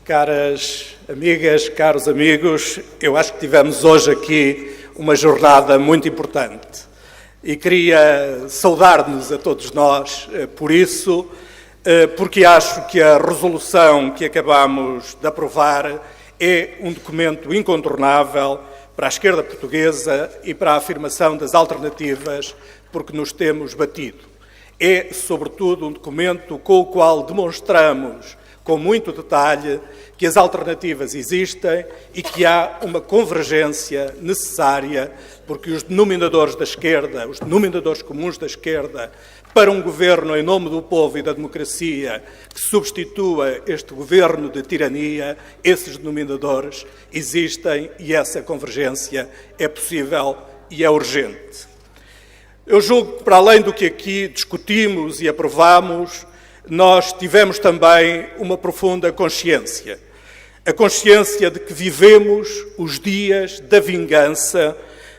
Caras amigas, caros amigos, eu acho que tivemos hoje aqui uma jornada muito importante e queria saudar-nos a todos nós por isso, porque acho que a resolução que acabamos de aprovar é um documento incontornável para a esquerda portuguesa e para a afirmação das alternativas por que nos temos batido. É, sobretudo, um documento com o qual demonstramos com muito detalhe que as alternativas existem e que há uma convergência necessária, porque os denominadores da esquerda, os denominadores comuns da esquerda, para um governo em nome do povo e da democracia que substitua este governo de tirania, esses denominadores existem e essa convergência é possível e é urgente. Eu julgo que, para além do que aqui discutimos e aprovamos, nós tivemos também uma profunda consciência. A consciência de que vivemos os dias da vingança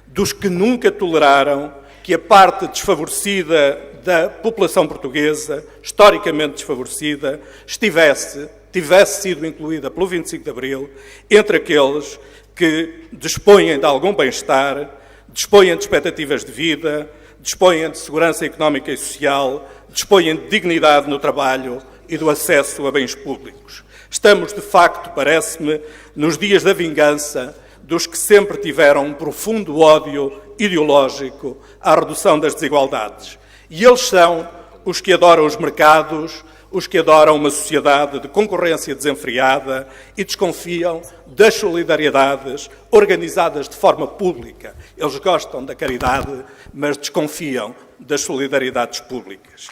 dos que nunca toleraram que a parte desfavorecida da população portuguesa, historicamente desfavorecida, tivesse sido incluída pelo 25 de Abril entre aqueles que dispõem de algum bem-estar, dispõem de expectativas de vida, dispõem de segurança económica e social, dispõem de dignidade no trabalho e do acesso a bens públicos. Estamos, de facto, parece-me, nos dias da vingança dos que sempre tiveram um profundo ódio ideológico à redução das desigualdades. E eles são os que adoram os mercados, os que adoram uma sociedade de concorrência desenfreada e desconfiam das solidariedades organizadas de forma pública. Eles gostam da caridade, mas desconfiam das solidariedades públicas.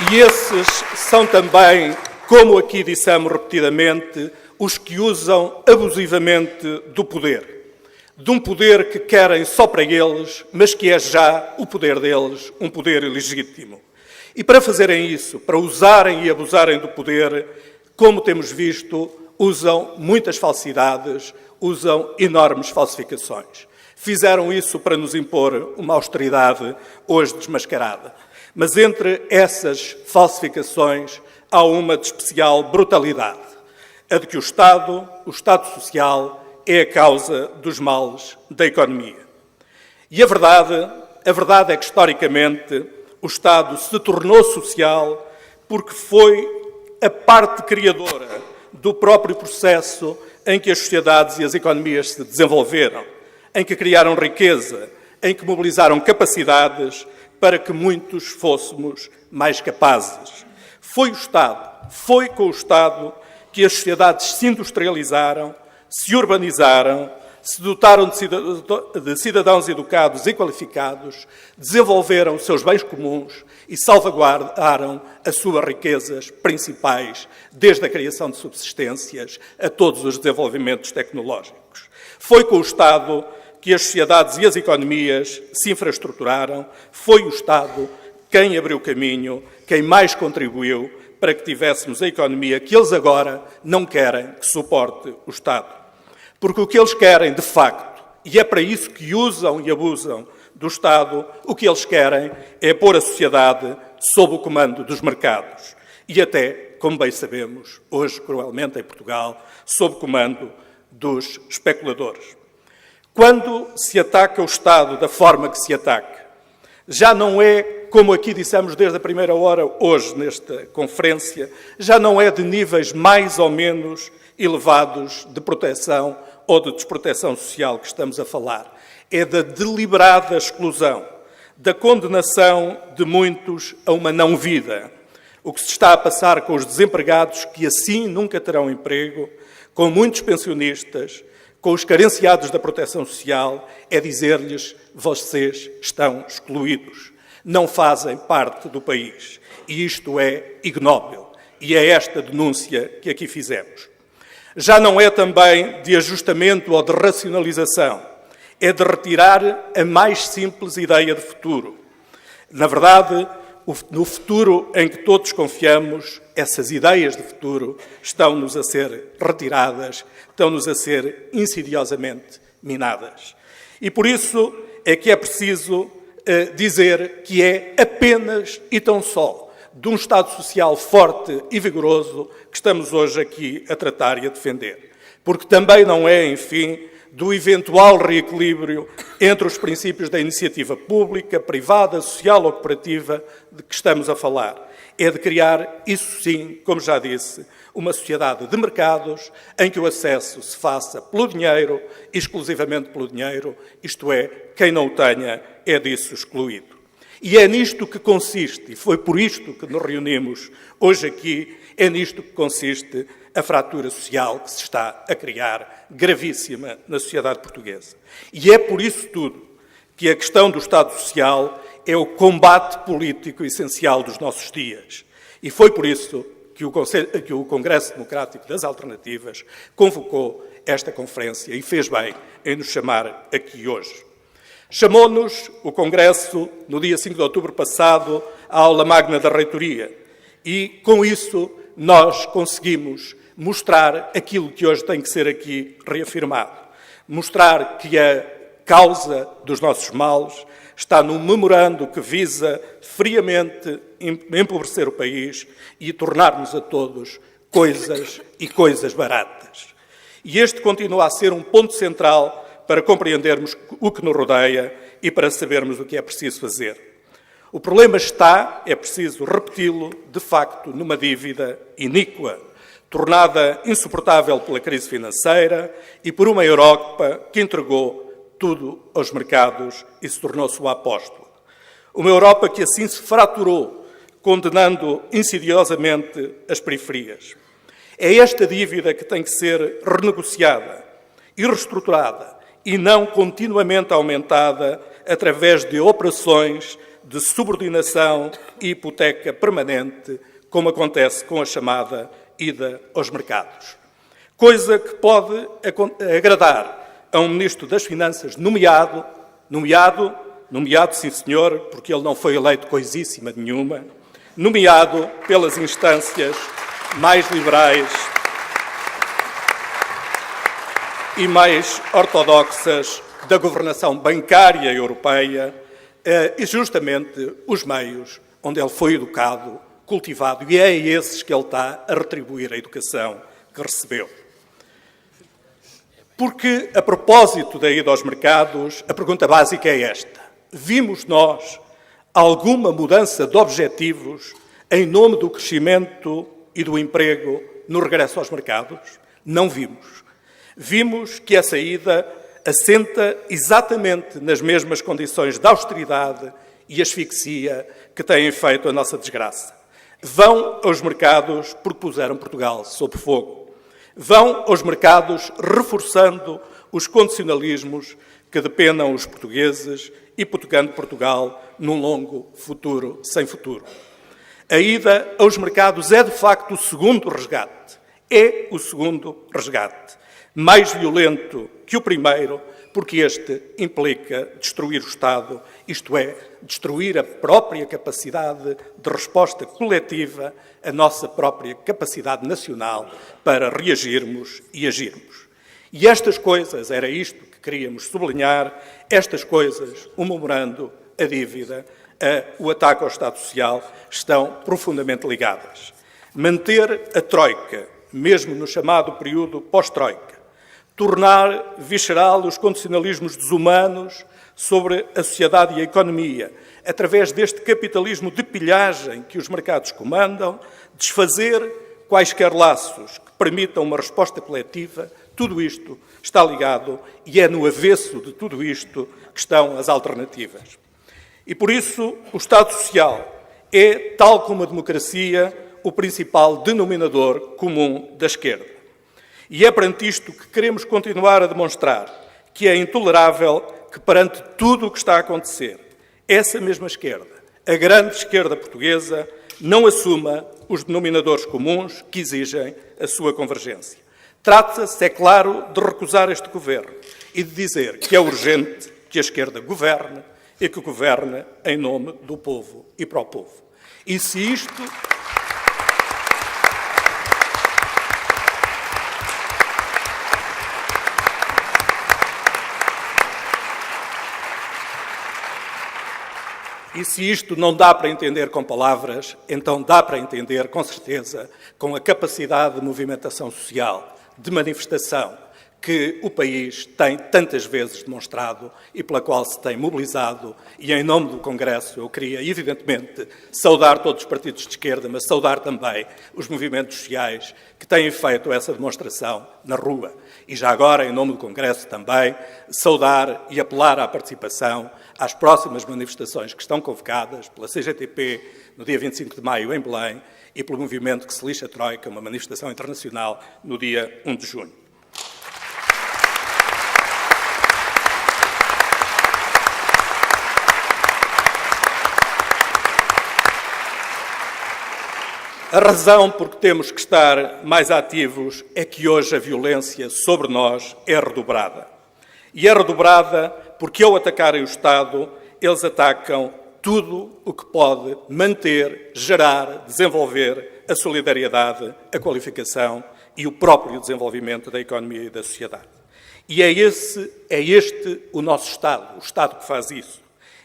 E esses são também, como aqui dissemos repetidamente, os que usam abusivamente do poder. De um poder que querem só para eles, mas que é já o poder deles, um poder ilegítimo. E para fazerem isso, para usarem e abusarem do poder, como temos visto, usam muitas falsidades, usam enormes falsificações. Fizeram isso para nos impor uma austeridade hoje desmascarada. Mas entre essas falsificações há uma de especial brutalidade, a de que o Estado Social, é a causa dos males da economia. E a verdade é que, historicamente, o Estado se tornou social porque foi a parte criadora do próprio processo em que as sociedades e as economias se desenvolveram, em que criaram riqueza, em que mobilizaram capacidades para que muitos fôssemos mais capazes. Foi com o Estado que as sociedades se industrializaram, se urbanizaram, se dotaram de cidadãos educados e qualificados, desenvolveram os seus bens comuns e salvaguardaram as suas riquezas principais, desde a criação de subsistências a todos os desenvolvimentos tecnológicos. Foi com o Estado que as sociedades e as economias se infraestruturaram, foi o Estado quem abriu caminho, quem mais contribuiu para que tivéssemos a economia que eles agora não querem que suporte o Estado. Porque o que eles querem, de facto, e é para isso que usam e abusam do Estado, o que eles querem é pôr a sociedade sob o comando dos mercados. E até, como bem sabemos, hoje, cruelmente, em Portugal, sob o comando dos especuladores. Quando se ataca o Estado da forma que se ataca, já não é, como aqui dissemos desde a primeira hora, hoje, nesta conferência, já não é de níveis mais ou menos elevados de proteção ou de desproteção social que estamos a falar. É da deliberada exclusão, da condenação de muitos a uma não-vida. O que se está a passar com os desempregados que assim nunca terão emprego, com muitos pensionistas, com os carenciados da proteção social, é dizer-lhes: vocês estão excluídos, não fazem parte do país. E isto é ignóbil. E é esta denúncia que aqui fizemos. Já não é também de ajustamento ou de racionalização, é de retirar a mais simples ideia de futuro. Na verdade, no futuro em que todos confiamos, essas ideias de futuro estão-nos a ser retiradas, estão-nos a ser insidiosamente minadas. E por isso é que é preciso dizer que é apenas e tão só de um Estado Social forte e vigoroso que estamos hoje aqui a tratar e a defender. Porque também não é, enfim, do eventual reequilíbrio entre os princípios da iniciativa pública, privada, social ou cooperativa de que estamos a falar. É de criar, isso sim, como já disse, uma sociedade de mercados em que o acesso se faça pelo dinheiro, exclusivamente pelo dinheiro, isto é, quem não o tenha é disso excluído. E é nisto que consiste, e foi por isto que nos reunimos hoje aqui, é nisto que consiste a fratura social que se está a criar, gravíssima, na sociedade portuguesa. E é por isso tudo que a questão do Estado Social é o combate político essencial dos nossos dias. E foi por isso que o Congresso Democrático das Alternativas convocou esta conferência e fez bem em nos chamar aqui hoje. Chamou-nos o Congresso, no dia 5 de outubro passado, à aula magna da reitoria. E, com isso, nós conseguimos mostrar aquilo que hoje tem que ser aqui reafirmado. Mostrar que a causa dos nossos males está num memorando que visa friamente empobrecer o país e tornar-nos a todos coisas e coisas baratas. E este continua a ser um ponto central para compreendermos o que nos rodeia e para sabermos o que é preciso fazer. O problema está, é preciso repeti-lo, de facto, numa dívida iníqua, tornada insuportável pela crise financeira e por uma Europa que entregou tudo aos mercados e se tornou sua apóstola. Uma Europa que assim se fraturou, condenando insidiosamente as periferias. É esta dívida que tem que ser renegociada e reestruturada e não continuamente aumentada através de operações de subordinação e hipoteca permanente, como acontece com a chamada ida aos mercados. Coisa que pode agradar a um Ministro das Finanças nomeado, sim senhor, porque ele não foi eleito coisíssima nenhuma, nomeado pelas instâncias mais liberais e mais ortodoxas da governação bancária europeia e justamente os meios onde ele foi educado, cultivado, e é a esses que ele está a retribuir a educação que recebeu. Porque, a propósito da ida aos mercados, a pergunta básica é esta. Vimos nós alguma mudança de objetivos em nome do crescimento e do emprego no regresso aos mercados? Não vimos. Vimos que essa ida assenta exatamente nas mesmas condições de austeridade e asfixia que têm feito a nossa desgraça. Vão aos mercados porque puseram Portugal sob fogo. Vão aos mercados reforçando os condicionalismos que depenam os portugueses, hipotecando Portugal num longo futuro sem futuro. A ida aos mercados é, de facto, o segundo resgate. É o segundo resgate. Mais violento que o primeiro, porque este implica destruir o Estado, isto é, destruir a própria capacidade de resposta coletiva, a nossa própria capacidade nacional para reagirmos e agirmos. E estas coisas, era isto que queríamos sublinhar, estas coisas, o memorando, a dívida, o ataque ao Estado Social, estão profundamente ligadas. Manter a Troika, mesmo no chamado período pós-Troika, tornar visceral os condicionalismos desumanos sobre a sociedade e a economia, através deste capitalismo de pilhagem que os mercados comandam, desfazer quaisquer laços que permitam uma resposta coletiva, tudo isto está ligado e é no avesso de tudo isto que estão as alternativas. E por isso o Estado Social é, tal como a democracia, o principal denominador comum da esquerda. E é perante isto que queremos continuar a demonstrar que é intolerável que, perante tudo o que está a acontecer, essa mesma esquerda, a grande esquerda portuguesa, não assuma os denominadores comuns que exigem a sua convergência. Trata-se, é claro, de recusar este governo e de dizer que é urgente que a esquerda governe e que governe em nome do povo e para o povo. E se isto... E se isto não dá para entender com palavras, então dá para entender, com certeza, com a capacidade de movimentação social, de manifestação, que o país tem tantas vezes demonstrado e pela qual se tem mobilizado. E, em nome do Congresso, eu queria, evidentemente, saudar todos os partidos de esquerda, mas saudar também os movimentos sociais que têm feito essa demonstração na rua. E já agora, em nome do Congresso também, saudar e apelar à participação às próximas manifestações que estão convocadas pela CGTP no dia 25 de maio em Belém e pelo movimento que se lixa a Troika, uma manifestação internacional, no dia 1 de junho. A razão por que temos que estar mais ativos é que hoje a violência sobre nós é redobrada. E é redobrada porque, ao atacarem o Estado, eles atacam tudo o que pode manter, gerar, desenvolver a solidariedade, a qualificação e o próprio desenvolvimento da economia e da sociedade. E é este o nosso Estado, o Estado que faz isso.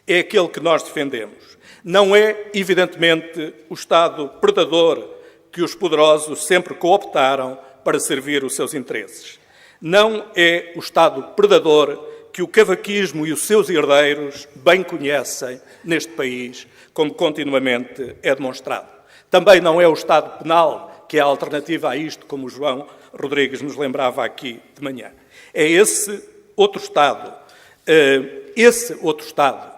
É aquele que nós defendemos. Não é, evidentemente, o Estado predador que os poderosos sempre cooptaram para servir os seus interesses. Não é o Estado predador que o cavaquismo e os seus herdeiros bem conhecem neste país, como continuamente é demonstrado. Também não é o Estado penal, que é a alternativa a isto, como o João Rodrigues nos lembrava aqui de manhã. É esse outro Estado,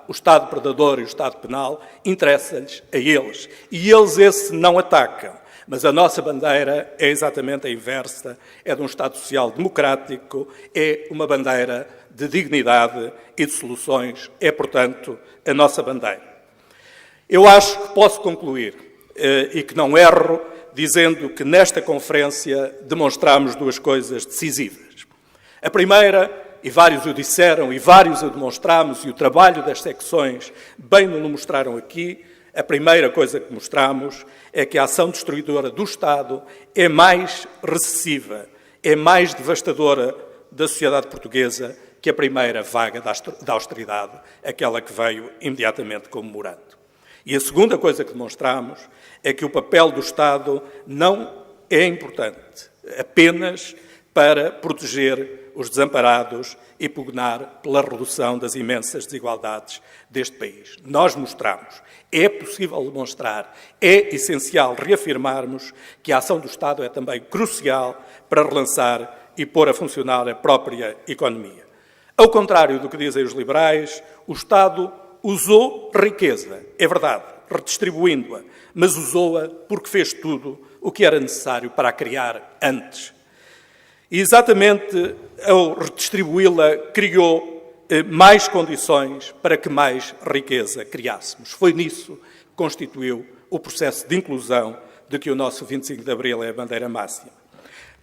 o Estado predador e o Estado penal, interessa-lhes a eles. E eles esse não atacam. Mas a nossa bandeira é exatamente a inversa. É de um Estado social democrático, é uma bandeira de dignidade e de soluções. É, portanto, a nossa bandeira. Eu acho que posso concluir, e que não erro, dizendo que nesta conferência demonstramos duas coisas decisivas. A primeira, e vários o disseram, e vários o demonstramos, e o trabalho das secções bem nos mostraram aqui, a primeira coisa que mostramos é que a ação destruidora do Estado é mais recessiva, é mais devastadora da sociedade portuguesa que a primeira vaga da austeridade, aquela que veio imediatamente comemorando. E a segunda coisa que demonstramos é que o papel do Estado não é importante apenas para proteger os desamparados e pugnar pela redução das imensas desigualdades deste país. Nós mostramos, é possível demonstrar, é essencial reafirmarmos que a ação do Estado é também crucial para relançar e pôr a funcionar a própria economia. Ao contrário do que dizem os liberais, o Estado usou riqueza, é verdade, redistribuindo-a, mas usou-a porque fez tudo o que era necessário para a criar antes. E exatamente ao redistribuí-la, criou mais condições para que mais riqueza criássemos. Foi nisso que constituiu o processo de inclusão de que o nosso 25 de Abril é a bandeira máxima.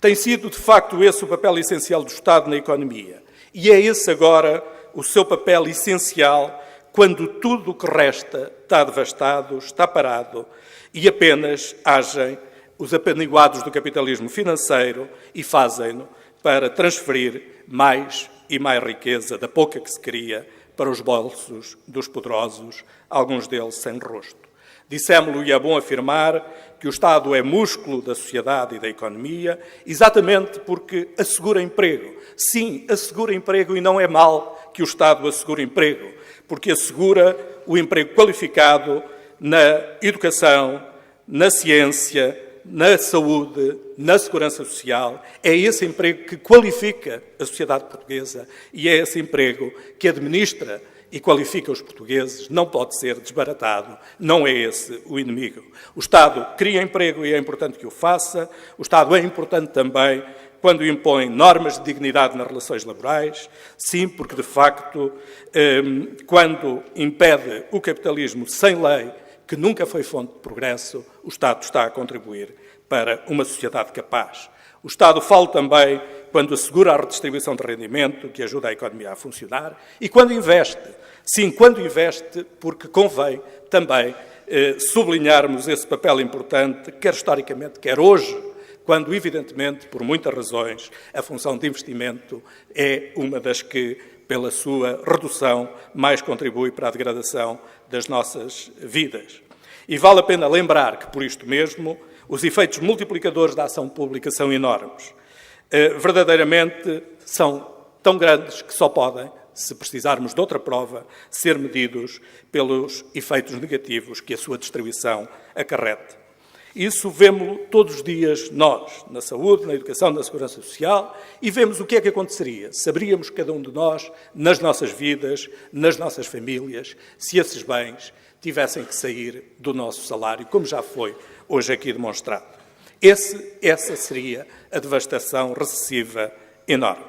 Tem sido, de facto, esse o papel essencial do Estado na economia. E é esse agora o seu papel essencial quando tudo o que resta está devastado, está parado e apenas agem os apaniguados do capitalismo financeiro e fazem-no para transferir mais e mais riqueza da pouca que se cria para os bolsos dos poderosos, alguns deles sem rosto. Dissemos-lo e é bom afirmar que o Estado é músculo da sociedade e da economia, exatamente porque assegura emprego. Sim, assegura emprego e não é mal que o Estado assegure emprego, porque assegura o emprego qualificado na educação, na ciência, na saúde, na segurança social. É esse emprego que qualifica a sociedade portuguesa e é esse emprego que administra e qualifica os portugueses. Não pode ser desbaratado, não é esse o inimigo. O Estado cria emprego e é importante que o faça. O Estado é importante também quando impõe normas de dignidade nas relações laborais. Sim, porque, de facto, quando impede o capitalismo sem lei, que nunca foi fonte de progresso, o Estado está a contribuir para uma sociedade capaz. O Estado fala também quando assegura a redistribuição de rendimento, que ajuda a economia a funcionar, e quando investe. Sim, quando investe, porque convém também sublinharmos esse papel importante, quer historicamente, quer hoje, quando, evidentemente, por muitas razões, a função de investimento é uma das que pela sua redução, mais contribui para a degradação das nossas vidas. E vale a pena lembrar que, por isto mesmo, os efeitos multiplicadores da ação pública são enormes. Verdadeiramente são tão grandes que só podem, se precisarmos de outra prova, ser medidos pelos efeitos negativos que a sua distribuição acarreta. Isso vemos-lo todos os dias nós, na saúde, na educação, na segurança social, e vemos o que é que aconteceria. Saberíamos cada um de nós, nas nossas vidas, nas nossas famílias, se esses bens tivessem que sair do nosso salário, como já foi hoje aqui demonstrado. Essa seria a devastação recessiva enorme.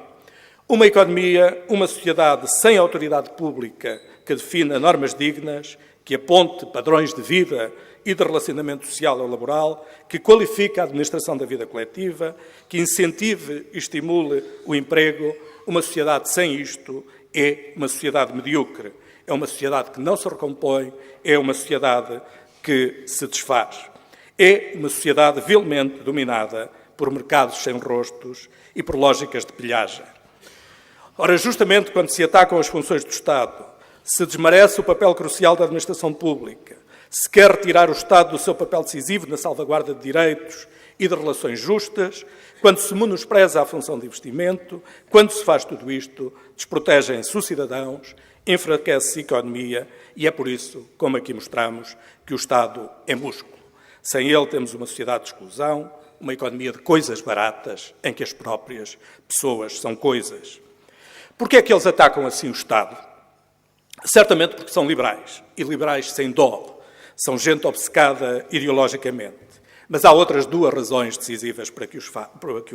Uma economia, uma sociedade sem autoridade pública que defina normas dignas, que aponte padrões de vida e de relacionamento social ou laboral, que qualifique a administração da vida coletiva, que incentive e estimule o emprego. Uma sociedade sem isto é uma sociedade medíocre, é uma sociedade que não se recompõe, é uma sociedade que se desfaz. É uma sociedade vilmente dominada por mercados sem rostos e por lógicas de pilhagem. Ora, justamente quando se atacam as funções do Estado, se desmerece o papel crucial da administração pública, se quer retirar o Estado do seu papel decisivo na salvaguarda de direitos e de relações justas, quando se menospreza a função de investimento, quando se faz tudo isto, desprotegem-se os cidadãos, enfraquece-se a economia e é por isso, como aqui mostramos, que o Estado é músculo. Sem ele temos uma sociedade de exclusão, uma economia de coisas baratas, em que as próprias pessoas são coisas. Porquê é que eles atacam assim o Estado? Certamente porque são liberais, e liberais sem dolo. São gente obcecada ideologicamente. Mas há outras duas razões decisivas para que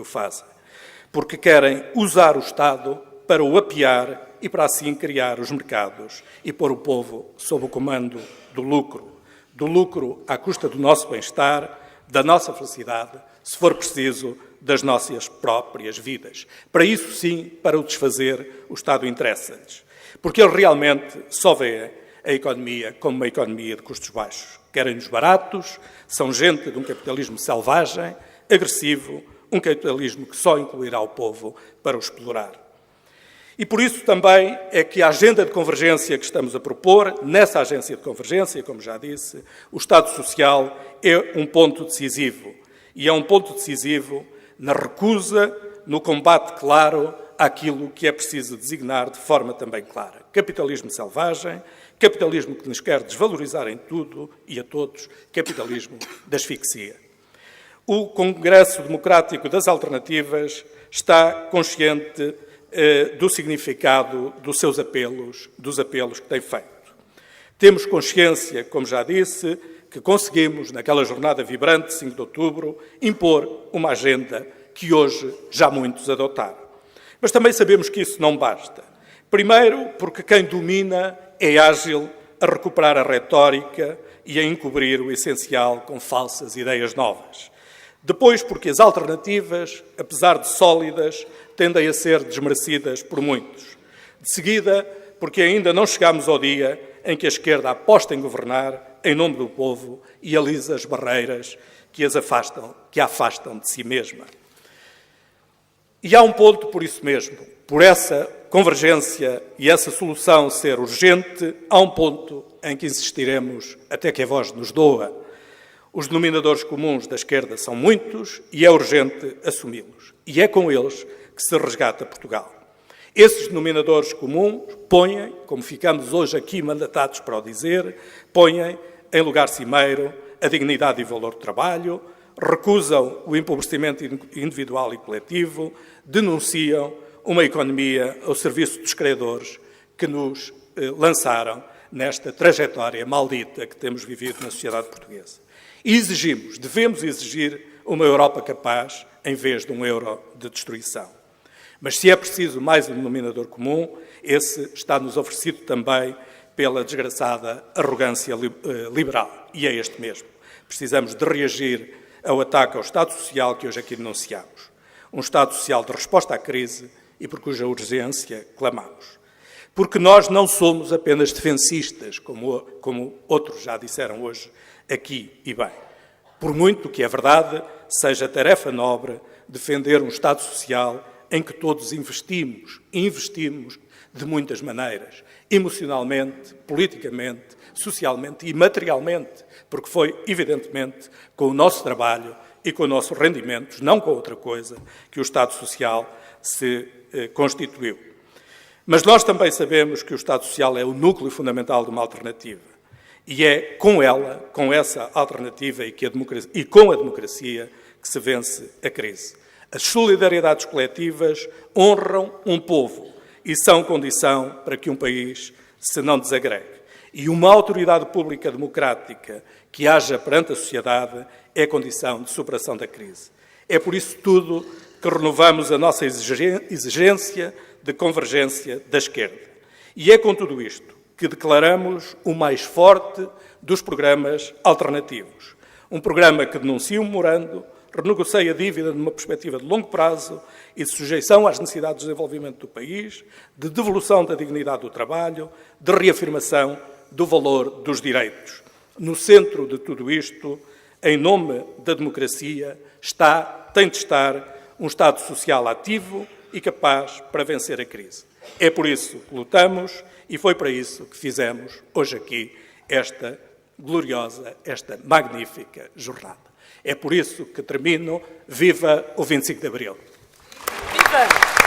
o fazem. Porque querem usar o Estado para o apiar e para assim criar os mercados e pôr o povo sob o comando do lucro à custa do nosso bem-estar, da nossa felicidade, se for preciso, das nossas próprias vidas. Para isso, sim, para o desfazer, o Estado interessa-lhes. Porque eles realmente só veem a economia como uma economia de custos baixos. Querem-nos baratos, são gente de um capitalismo selvagem, agressivo, um capitalismo que só incluirá o povo para o explorar. E por isso também é que a agenda de convergência que estamos a propor, nessa agência de convergência, como já disse, o Estado Social é um ponto decisivo. E é um ponto decisivo na recusa, no combate claro àquilo que é preciso designar de forma também clara. Capitalismo selvagem, capitalismo que nos quer desvalorizar em tudo e a todos, capitalismo da asfixia. O Congresso Democrático das Alternativas está consciente do significado dos seus apelos, dos apelos que tem feito. Temos consciência, como já disse, que conseguimos, naquela jornada vibrante, 5 de outubro, impor uma agenda que hoje já muitos adotaram. Mas também sabemos que isso não basta. Primeiro, porque quem domina é ágil a recuperar a retórica e a encobrir o essencial com falsas ideias novas. Depois, porque as alternativas, apesar de sólidas, tendem a ser desmerecidas por muitos. De seguida, porque ainda não chegamos ao dia em que a esquerda aposta em governar em nome do povo e alisa as barreiras que a afastam de si mesma. E há um ponto por isso mesmo, por essa convergência e essa solução ser urgente, há um ponto em que insistiremos até que a voz nos doa. Os denominadores comuns da esquerda são muitos e é urgente assumi-los. E é com eles que se resgata Portugal. Esses denominadores comuns põem, como ficamos hoje aqui mandatados para o dizer, põem em lugar cimeiro a dignidade e valor do trabalho, recusam o empobrecimento individual e coletivo, denunciam uma economia ao serviço dos credores que nos lançaram nesta trajetória maldita que temos vivido na sociedade portuguesa. E exigimos, devemos exigir uma Europa capaz em vez de um euro de destruição. Mas se é preciso mais um denominador comum, esse está-nos oferecido também pela desgraçada arrogância liberal. E é este mesmo. Precisamos de reagir ao ataque ao Estado Social que hoje aqui denunciamos. Um Estado Social de resposta à crise e por cuja urgência clamamos. Porque nós não somos apenas defensistas, como outros já disseram hoje aqui e bem. Por muito que é verdade, seja tarefa nobre defender um Estado Social em que todos investimos de muitas maneiras, emocionalmente, politicamente, socialmente e materialmente, porque foi, evidentemente, com o nosso trabalho e com os nossos rendimentos, não com outra coisa, que o Estado Social se constituiu. Mas nós também sabemos que o Estado Social é o núcleo fundamental de uma alternativa. E é com ela, com essa alternativa e com a democracia, que se vence a crise. As solidariedades coletivas honram um povo e são condição para que um país se não desagregue. E uma autoridade pública democrática que haja perante a sociedade é condição de superação da crise. É por isso tudo que renovamos a nossa exigência de convergência da esquerda. E é com tudo isto que declaramos o mais forte dos programas alternativos. Um programa que denuncia o memorando, renegocia a dívida numa perspectiva de longo prazo e de sujeição às necessidades de desenvolvimento do país, de devolução da dignidade do trabalho, de reafirmação do valor dos direitos. No centro de tudo isto, em nome da democracia, tem de estar um Estado Social ativo e capaz para vencer a crise. É por isso que lutamos e foi para isso que fizemos hoje aqui esta gloriosa, esta magnífica jornada. É por isso que termino. Viva o 25 de Abril! Viva!